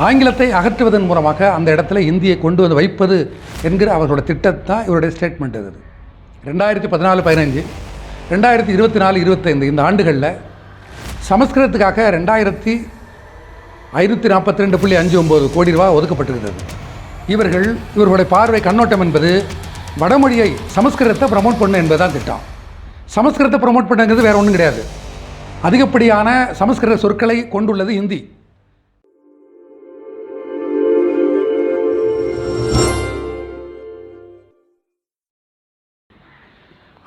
ஆங்கிலத்தை அகற்றுவதன் மூலமாக அந்த இடத்துல இந்தியை கொண்டு வந்து வைப்பது என்கிற அவர்களோட திட்டத்தான் இவருடைய ஸ்டேட்மெண்ட் அது. 2014-15, 2024-25 இந்த ஆண்டுகளில் சமஸ்கிருதத்துக்காக 2542.59 கோடி ரூபா ஒதுக்கப்பட்டிருக்கிறது. இவர்களுடைய பார்வை கண்ணோட்டம் என்பது வடமொழியை சமஸ்கிருதத்தை ப்ரமோட் பண்ண என்பதுதான் திட்டம். சமஸ்கிருதத்தை ப்ரமோட் பண்ணுங்கிறது வேறு ஒன்றும் கிடையாது. அதிகப்படியான சமஸ்கிருத சொற்களை கொண்டுள்ளது இந்தி.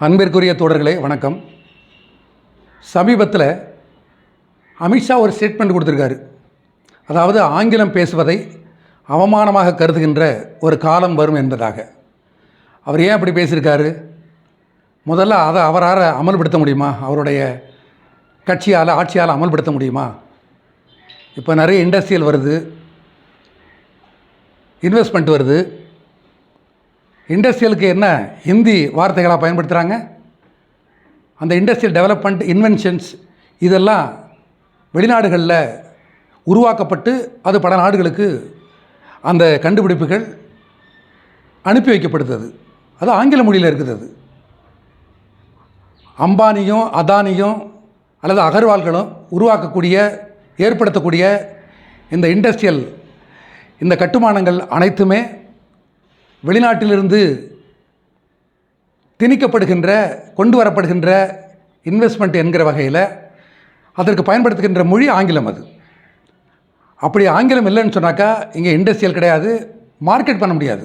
அன்பிற்குரிய தோழர்களே வணக்கம். சமீபத்தில் அமித்ஷா ஒரு ஸ்டேட்மெண்ட் கொடுத்துருக்காரு. அதாவது ஆங்கிலம் பேசுவதை அவமானமாக கருதுகின்ற ஒரு காலம் வரும் என்பதாக. அவர் ஏன் அப்படி பேசியிருக்காரு? முதல்ல அதை அவரால் அமல்படுத்த முடியுமா? அவருடைய கட்சியால் ஆட்சியால் அமல்படுத்த முடியுமா? இப்போ நிறைய இண்டஸ்ட்ரியல் வருது, இன்வெஸ்ட்மெண்ட் வருது. இண்டஸ்ட்ரியலுக்கு என்ன ஹிந்தி வார்த்தைகளாக பயன்படுத்துகிறாங்க? அந்த இண்டஸ்ட்ரியல் டெவலப்மெண்ட், இன்வென்ஷன்ஸ் இதெல்லாம் வெளிநாடுகளில் உருவாக்கப்பட்டு அது பல நாடுகளுக்கு அந்த கண்டுபிடிப்புகள் அனுப்பி வைக்கப்படுது. அது ஆங்கில மொழியில் இருக்குது. அது அம்பானியும் அதானியும் அல்லது அகர்வால்களும் உருவாக்கக்கூடிய ஏற்படுத்தக்கூடிய இந்த இண்டஸ்ட்ரியல் இந்த கட்டுமானங்கள் அனைத்துமே வெளிநாட்டிலிருந்து திணிக்கப்படுகின்ற கொண்டு வரப்படுகின்ற இன்வெஸ்ட்மெண்ட் என்கிற வகையில் அதற்கு பயன்படுத்துகின்ற மொழி ஆங்கிலம். அது அப்படி ஆங்கிலம் இல்லைன்னு சொன்னாக்கா இங்கே இண்டஸ்ட்ரியல் கிடையாது, மார்க்கெட் பண்ண முடியாது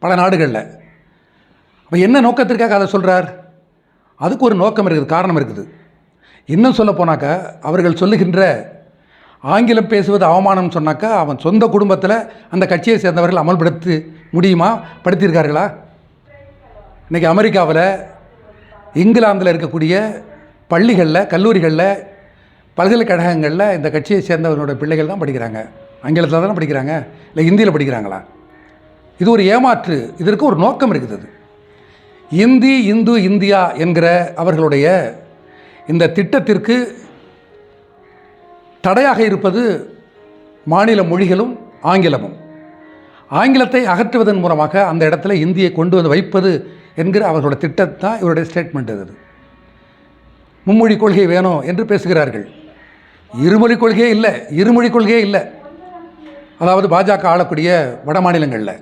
பல நாடுகளில். அப்போ என்ன நோக்கத்திற்காக அதை சொல்கிறார்? அதுக்கு ஒரு நோக்கம் இருக்குது, காரணம் இருக்குது. இன்னும் சொல்ல போனாக்கா அவர்கள் சொல்லுகின்ற ஆங்கிலம் பேசுவது அவமானம் சொன்னாக்கா அவன் சொந்த குடும்பத்தில் அந்த கட்சியை சேர்ந்தவர்கள் அமல்படுத்த முடியுமா? படுத்தியிருக்கார்களா? இன்றைக்கி அமெரிக்காவில், இங்கிலாந்தில் இருக்கக்கூடிய பள்ளிகளில், கல்லூரிகளில், பல்கலைக்கழகங்களில் இந்த கட்சியை சேர்ந்தவர்களோட பிள்ளைகள் தான் படிக்கிறாங்க. ஆங்கிலத்தில் தானே படிக்கிறாங்க, இல்லை ஹிந்தியில் படிக்கிறாங்களா? இது ஒரு ஏமாற்று. இதற்கு ஒரு நோக்கம் இருக்குது. இந்தி, இந்து, இந்தியா என்கிற அவர்களுடைய இந்த திட்டத்திற்கு தடையாக இருப்பது மாநில மொழிகளும் ஆங்கிலமும். ஆங்கிலத்தை அகற்றுவதன் மூலமாக அந்த இடத்துல இந்தியை கொண்டு வந்து வைப்பது என்கிற அவர்களோட திட்டத்தான் இவருடைய ஸ்டேட்மெண்ட் அது. மும்மொழி கொள்கை வேணும் என்று பேசுகிறார்கள். இருமொழி கொள்கையே இல்லை, இருமொழி கொள்கையே இல்லை. அதாவது பாஜக ஆளக்கூடிய வட மாநிலங்களில்,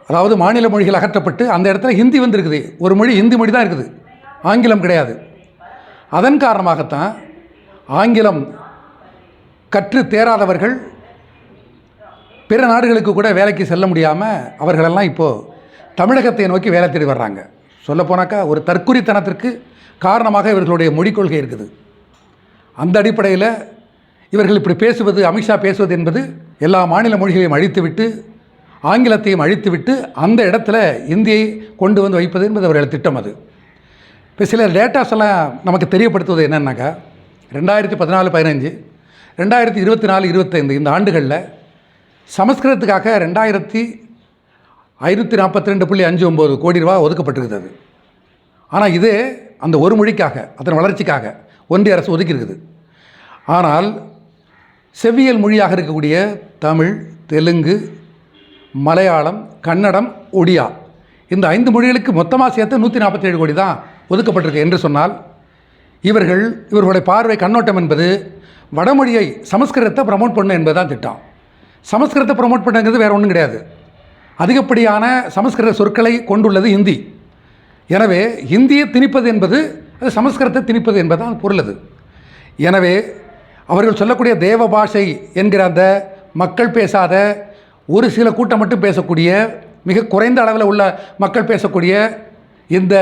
அதாவது மாநில மொழிகள் அகற்றப்பட்டு அந்த இடத்துல ஹிந்தி வந்திருக்குது. ஒரு மொழி ஹிந்தி மொழி தான் இருக்குது, ஆங்கிலம் கிடையாது. அதன் காரணமாகத்தான் ஆங்கிலம் கற்று தேராதவர்கள் பிற நாடுகளுக்கு கூட வேலைக்கு செல்ல முடியாமல் அவர்களெல்லாம் இப்போது தமிழகத்தை நோக்கி வேலை தேடி வர்றாங்க. சொல்லப்போனாக்கா ஒரு தற்குறித்தனத்திற்கு காரணமாக இவர்களுடைய மொழிக் கொள்கை இருக்குது. அந்த அடிப்படையில் இவர்கள் இப்படி பேசுவது, அமித்ஷா பேசுவது என்பது எல்லா மாநில மொழிகளையும் அழித்துவிட்டு ஆங்கிலத்தையும் அழித்துவிட்டு அந்த இடத்துல இந்தியை கொண்டு வந்து வைப்பது என்பது அவர்கள் திட்டம். அது இப்போ சில டேட்டாஸ் எல்லாம் நமக்கு தெரியப்படுத்துவது என்னன்னாக்கா 2014-15, 2024-25 இந்த ஆண்டுகளில் சமஸ்கிருதத்துக்காக 2542.59 கோடி ரூபா ஒதுக்கப்பட்டிருக்கிறது. ஆனால் இது அந்த ஒரு மொழிக்காக, அதன் வளர்ச்சிக்காக ஒன்றிய அரசு ஒதுக்கியிருக்குது. ஆனால் செவ்வியல் மொழியாக இருக்கக்கூடிய தமிழ், தெலுங்கு, மலையாளம், கன்னடம், ஒடியா இந்த 5 மொழிகளுக்கு மொத்தமாக சேர்த்து 147 கோடி தான் ஒதுக்கப்பட்டிருக்கு என்று சொன்னால் இவர்களுடைய பார்வை கண்ணோட்டம் என்பது வடமொழியை சமஸ்கிருதத்தை ப்ரமோட் பண்ண என்பதுதான் திட்டம். சமஸ்கிருதத்தை ப்ரமோட் பண்ணுங்கிறது வேறு ஒன்றும் கிடையாது. அதிகப்படியான சமஸ்கிருத சொற்களை கொண்டுள்ளது இந்தி. எனவே இந்தியை திணிப்பது என்பது அது சமஸ்கிருதத்தை திணிப்பது என்பதுதான் பொருள். அது எனவே அவர்கள் சொல்லக்கூடிய தேவ பாஷை என்கிற அந்த மக்கள் பேசாத ஒரு சில கூட்டம் மட்டும் பேசக்கூடிய, மிக குறைந்த அளவில் உள்ள மக்கள் பேசக்கூடிய இந்த,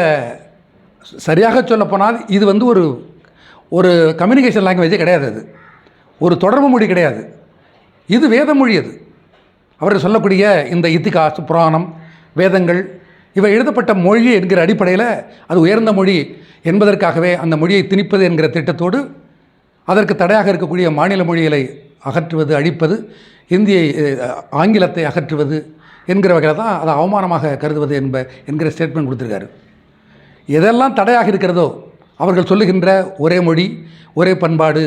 சரியாக சொல்லப்போனால் இது வந்து ஒரு கம்யூனிகேஷன் லாங்குவேஜே கிடையாது. அது ஒரு தொடர்பு மொழி கிடையாது. இது வேத மொழி. அது அவர்கள் சொல்லக்கூடிய இந்த இத்திகாஸ், புராணம், வேதங்கள் இவை எழுதப்பட்ட மொழி என்கிற அடிப்படையில் அது உயர்ந்த மொழி என்பதற்காகவே அந்த மொழியை திணிப்பது என்கிற திட்டத்தோடு அதற்கு தடையாக இருக்கக்கூடிய மாநில மொழிகளை அகற்றுவது, அழிப்பது, இந்தியை ஆங்கிலத்தை அகற்றுவது என்கிற வகையில் தான் அதை அவமானமாக கருதுவது என்கிற ஸ்டேட்மெண்ட் கொடுத்துருக்காரு. எதெல்லாம் தடையாக இருக்கிறதோ அவர்கள் சொல்லுகின்ற ஒரே மொழி, ஒரே பண்பாடு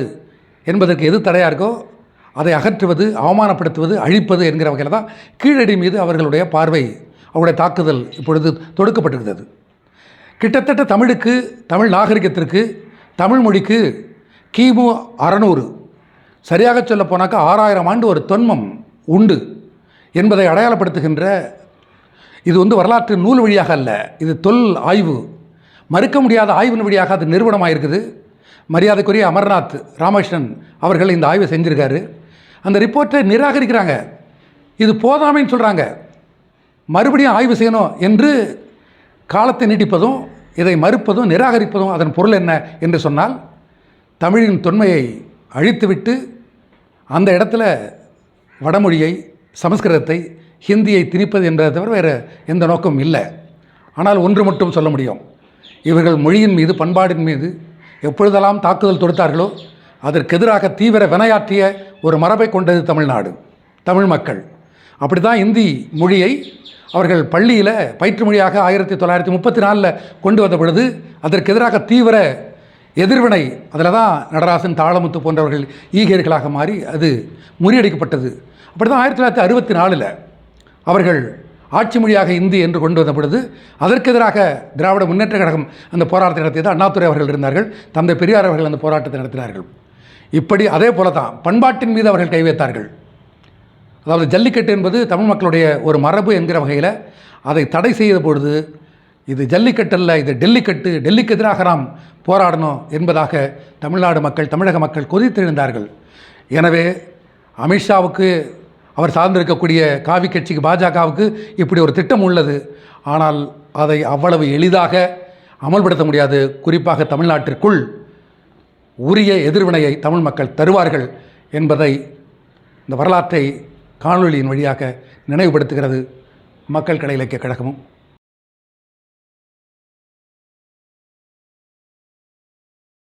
என்பதற்கு எது தடையாக இருக்கோ அதை அகற்றுவது, அவமானப்படுத்துவது, அழிப்பது என்கிற வகையில் தான் கீழடி மீது அவர்களுடைய பார்வை, அவருடைய தாக்குதல் இப்பொழுது தொடுக்கப்பட்டிருக்கிறது. கிட்டத்தட்ட தமிழுக்கு, தமிழ் நாகரிகத்திற்கு, தமிழ் மொழிக்கு கிமு 600, சரியாக சொல்ல போனாக்கா 6000 ஆண்டு ஒரு தொன்மம் உண்டு என்பதை அடையாளப்படுத்துகின்ற, இது வரலாற்று நூல் வழியாக அல்ல, இது தொல் ஆய்வு, மறுக்க முடியாத ஆய்வின் வழியாக அது நிறுவனமாக இருக்குது. மரியாதைக்குரிய அமர்நாத் ராமகிருஷ்ணன் அவர்கள் இந்த ஆய்வை செஞ்சுருக்காரு. அந்த ரிப்போர்ட்டை நிராகரிக்கிறாங்க. இது போதாமைன்னு சொல்கிறாங்க. மறுபடியும் ஆய்வு செய்யணும் என்று காலத்தை நீட்டிப்பதும், இதை மறுப்பதும், நிராகரிப்பதும் அதன் பொருள் என்ன என்று சொன்னால், தமிழின் தொன்மையை அழித்துவிட்டு அந்த இடத்துல வடமொழியை, சமஸ்கிருதத்தை, ஹிந்தியை திணிப்பது என்பதை தவிர வேறு எந்த நோக்கமும் இல்லை. ஆனால் ஒன்று மட்டும் சொல்ல முடியும், இவர்கள் மொழியின் மீது, பண்பாடின் மீது எப்பொழுதெல்லாம் தாக்குதல் தொடுத்தார்களோ அதற்கு எதிராக தீவிர வினையாற்றிய ஒரு மரபை கொண்டது தமிழ்நாடு, தமிழ் மக்கள். அப்படி தான் இந்தி மொழியை அவர்கள் பள்ளியில் பயிற்று மொழியாக 1934 கொண்டு வந்த பொழுது அதற்கு எதிராக தீவிர எதிர்வினை, அதில் தான் நடராசன், தாளமுத்து போன்றவர்கள் ஈகியர்களாக மாறி அது முறியடிக்கப்பட்டது. அப்படி தான் 1964 அவர்கள் ஆட்சி மொழியாக இந்தி என்று கொண்டு வந்த பொழுது அதற்கு எதிராக திராவிட முன்னேற்ற கழகம் அந்த போராட்டத்தை நடத்தியது. அண்ணாதுரை அவர்கள் இருந்தார்கள், தந்தை பெரியார் அவர்கள் அந்த போராட்டத்தை நடத்தினார்கள். இப்படி அதே போல தான் பண்பாட்டின் மீது அவர்கள் கை வைத்தார்கள். அதாவது ஜல்லிக்கட்டு என்பது தமிழ் மக்களுடைய ஒரு மரபு என்கிற வகையில் அதை தடை செய்த பொழுது, இது ஜல்லிக்கட்டு அல்ல, இது டெல்லிக்கட்டு, டெல்லிக்கு எதிராக நாம் போராடணும் என்பதாக தமிழ்நாடு மக்கள், தமிழக மக்கள் கொதித்தெழுந்தார்கள். எனவே அமித்ஷாவுக்கு, அவர் சார்ந்திருக்கக்கூடிய காவி கட்சிக்கு, பாஜகவுக்கு இப்படி ஒரு திட்டம் உள்ளது. ஆனால் அதை அவ்வளவு எளிதாக அமல்படுத்த முடியாது. குறிப்பாக தமிழ்நாட்டிற்குள் உரிய எதிர்வினையை தமிழ் மக்கள் தருவார்கள் என்பதை இந்த வரலாற்றை காணொளியின் வழியாக நினைவுபடுத்துகிறது மக்கள் கடை இலக்கிய கழகமும்